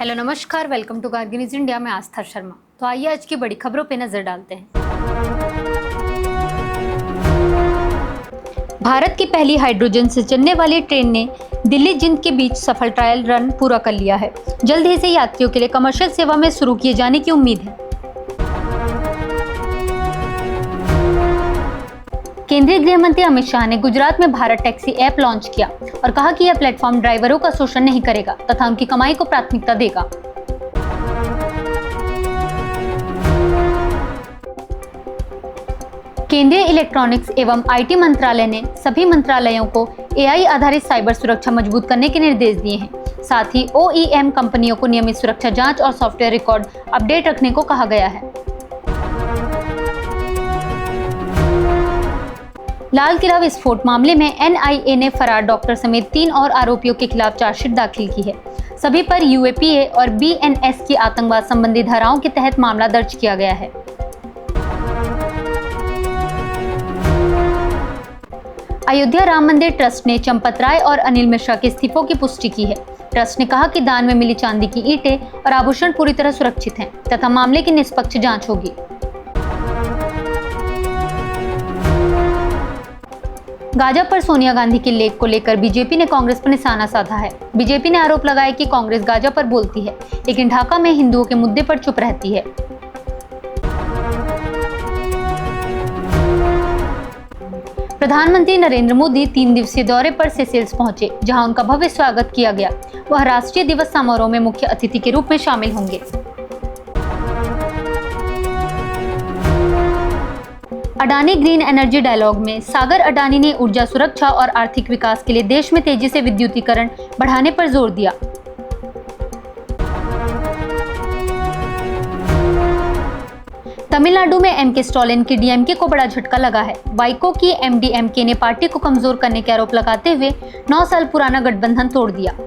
Hello नमस्कार, welcome to Kargil news India में आस्था शर्मा। तो आइए आज की बड़ी खबरों पे नजर डालते हैं। भारत की पहली हाइड्रोजन से चलने वाली ट्रेन ने दिल्ली जिंद के बीच सफल ट्रायल रन पूरा कर लिया है। जल्द ही से यात्रियों के लिए कमर्शियल सेवा में शुरू किए जाने की उम्मीद है। केंद्रीय गृह मंत्री अमित शाह ने गुजरात में भारत टैक्सी ऐप लॉन्च किया और कहा कि यह प्लेटफॉर्म ड्राइवरों का शोषण नहीं करेगा तथा उनकी कमाई को प्राथमिकता देगा। केंद्रीय इलेक्ट्रॉनिक्स एवं आईटी मंत्रालय ने सभी मंत्रालयों को एआई आधारित साइबर सुरक्षा मजबूत करने के निर्देश दिए हैं। साथ ही ओईएम कंपनियों को नियमित सुरक्षा जांच और सॉफ्टवेयर रिकॉर्ड अपडेट रखने को कहा गया है। लाल किला विस्फोट मामले में एनआईए ने फरार डॉक्टर समेत 3 और आरोपियों के खिलाफ चार्जशीट दाखिल की है। सभी पर यूएपीए और बीएनएस की आतंकवाद संबंधी धाराओं के तहत मामला दर्ज किया गया है। अयोध्या राम मंदिर ट्रस्ट ने चंपत राय और अनिल मिश्रा के इस्तीफों की पुष्टि की है। ट्रस्ट ने कहा कि दान में मिली चांदी की ईंटें और आभूषण पूरी तरह सुरक्षित हैं तथा मामले की निष्पक्ष जांच होगी। गाजा पर सोनिया गांधी के लेख को लेकर बीजेपी ने कांग्रेस पर निशाना साधा है। बीजेपी ने आरोप लगाया कि कांग्रेस गाजा पर बोलती है लेकिन ढाका में हिंदुओं के मुद्दे पर चुप रहती है। प्रधानमंत्री नरेंद्र मोदी 3 दिवसीय दौरे पर सेशेल्स पहुंचे, जहां उनका भव्य स्वागत किया गया। वह राष्ट्रीय दिवस समारोह में मुख्य अतिथि के रूप में शामिल होंगे। अडानी ग्रीन एनर्जी डायलॉग में सागर अडानी ने ऊर्जा सुरक्षा और आर्थिक विकास के लिए देश में तेजी से विद्युतीकरण बढ़ाने पर जोर दिया। तमिलनाडु में एमके स्टालिन की डीएमके को बड़ा झटका लगा है। वाइको की एमडीएमके ने पार्टी को कमजोर करने के आरोप लगाते हुए 9 साल पुराना गठबंधन तोड़ दिया।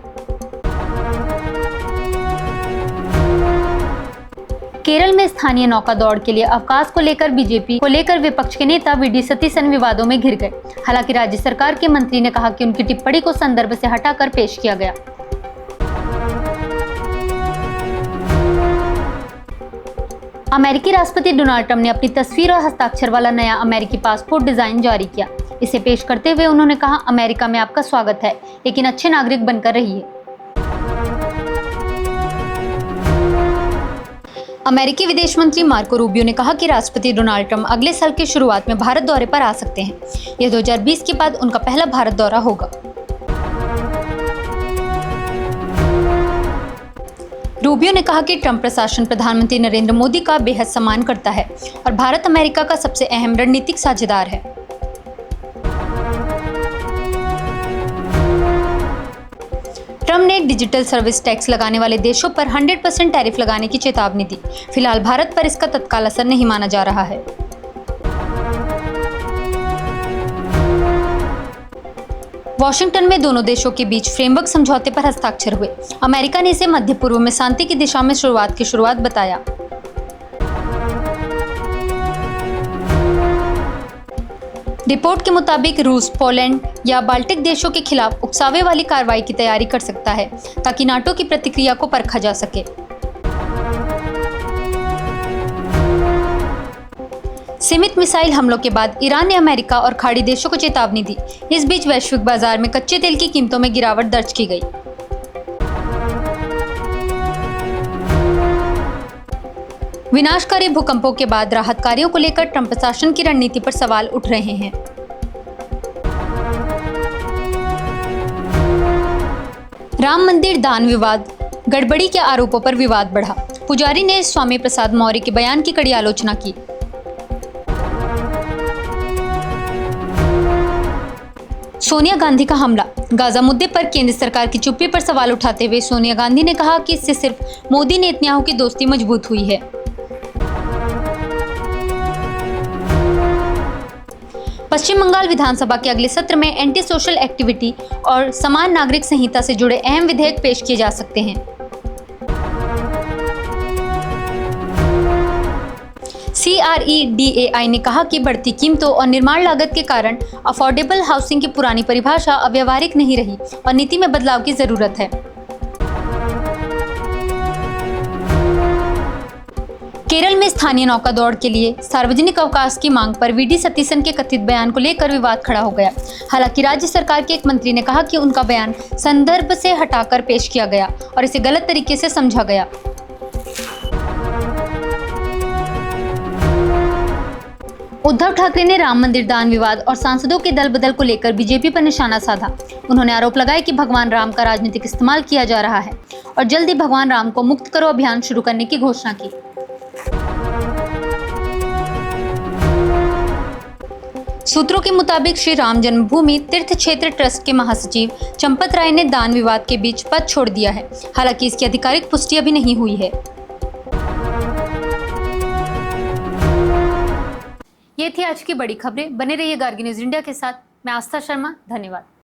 केरल में स्थानीय नौका दौड़ के लिए अवकाश को लेकर बीजेपी को लेकर विपक्ष के नेता वीडी सतीशन विवादों में घिर गए। हालांकि राज्य सरकार के मंत्री ने कहा कि उनकी टिप्पणी को संदर्भ से हटाकर पेश किया गया। अमेरिकी राष्ट्रपति डोनाल्ड ट्रंप ने अपनी तस्वीर और हस्ताक्षर वाला नया अमेरिकी पासपोर्ट डिजाइन जारी किया। इसे पेश करते हुए उन्होंने कहा, अमेरिका में आपका स्वागत है, लेकिन अच्छे नागरिक बनकर रहिए। अमेरिकी विदेश मंत्री मार्को रूबियो ने कहा कि राष्ट्रपति डोनाल्ड ट्रंप अगले साल की शुरुआत में भारत दौरे पर आ सकते हैं। यह 2020 के बाद उनका पहला भारत दौरा होगा। रूबियो ने कहा कि ट्रंप प्रशासन प्रधानमंत्री नरेंद्र मोदी का बेहद सम्मान करता है और भारत अमेरिका का सबसे अहम रणनीतिक साझेदार है। ट्रंप ने डिजिटल सर्विस टैक्स लगाने वाले देशों पर 100% टैरिफ लगाने की चेतावनी दी। फिलहाल भारत पर इसका तत्काल असर नहीं माना जा रहा है। वॉशिंगटन में दोनों देशों के बीच फ्रेमवर्क समझौते पर हस्ताक्षर हुए। अमेरिका ने इसे मध्य पूर्व में शांति की दिशा में शुरुआत बताया। रिपोर्ट के मुताबिक रूस पोलैंड या बाल्टिक देशों के खिलाफ उकसावे वाली कार्रवाई की तैयारी कर सकता है ताकि नाटो की प्रतिक्रिया को परखा जा सके। सीमित मिसाइल हमलों के बाद ईरान ने अमेरिका और खाड़ी देशों को चेतावनी दी। इस बीच वैश्विक बाजार में कच्चे तेल की कीमतों में गिरावट दर्ज की गई। विनाशकारी भूकंपों के बाद राहत कार्यों को लेकर ट्रंप प्रशासन की रणनीति पर सवाल उठ रहे हैं। राम मंदिर दान विवाद, गड़बड़ी के आरोपों पर विवाद बढ़ा। पुजारी ने स्वामी प्रसाद मौर्य के बयान की कड़ी आलोचना की। सोनिया गांधी का हमला, गाजा मुद्दे पर केंद्र सरकार की चुप्पी पर सवाल उठाते हुए सोनिया गांधी ने कहा कि इससे सिर्फ मोदी नेतन्याहू की दोस्ती मजबूत हुई है। पश्चिम बंगाल विधानसभा के अगले सत्र में एंटी सोशल एक्टिविटी और समान नागरिक संहिता से जुड़े अहम विधेयक पेश किए जा सकते हैं। CREDAI ने कहा कि बढ़ती कीमतों और निर्माण लागत के कारण अफोर्डेबल हाउसिंग की पुरानी परिभाषा अव्यावहारिक नहीं रही और नीति में बदलाव की जरूरत है। केरल में स्थानीय नौका दौड़ के लिए सार्वजनिक अवकाश की मांग पर वीडी सतीशन के कथित बयान को लेकर विवाद खड़ा हो गया। हालांकि राज्य सरकार के एक मंत्री ने कहा कि उनका बयान संदर्भ से हटाकर पेश किया गया और इसे गलत तरीके से समझा गया। उद्धव ठाकरे ने राम मंदिर दान विवाद और सांसदों के दल बदल को लेकर बीजेपी पर निशाना साधा। उन्होंने आरोप लगाया कि भगवान राम का राजनीतिक इस्तेमाल किया जा रहा है और जल्द ही भगवान राम को मुक्त करो अभियान शुरू करने की घोषणा की। सूत्रों के मुताबिक श्री राम जन्मभूमि तीर्थ क्षेत्र ट्रस्ट के महासचिव चंपत राय ने दान विवाद के बीच पद छोड़ दिया है। हालांकि इसकी आधिकारिक पुष्टि अभी नहीं हुई है। ये थी आज की बड़ी खबरें। बने रहिए गार्गी न्यूज इंडिया के साथ। मैं आस्था शर्मा। धन्यवाद।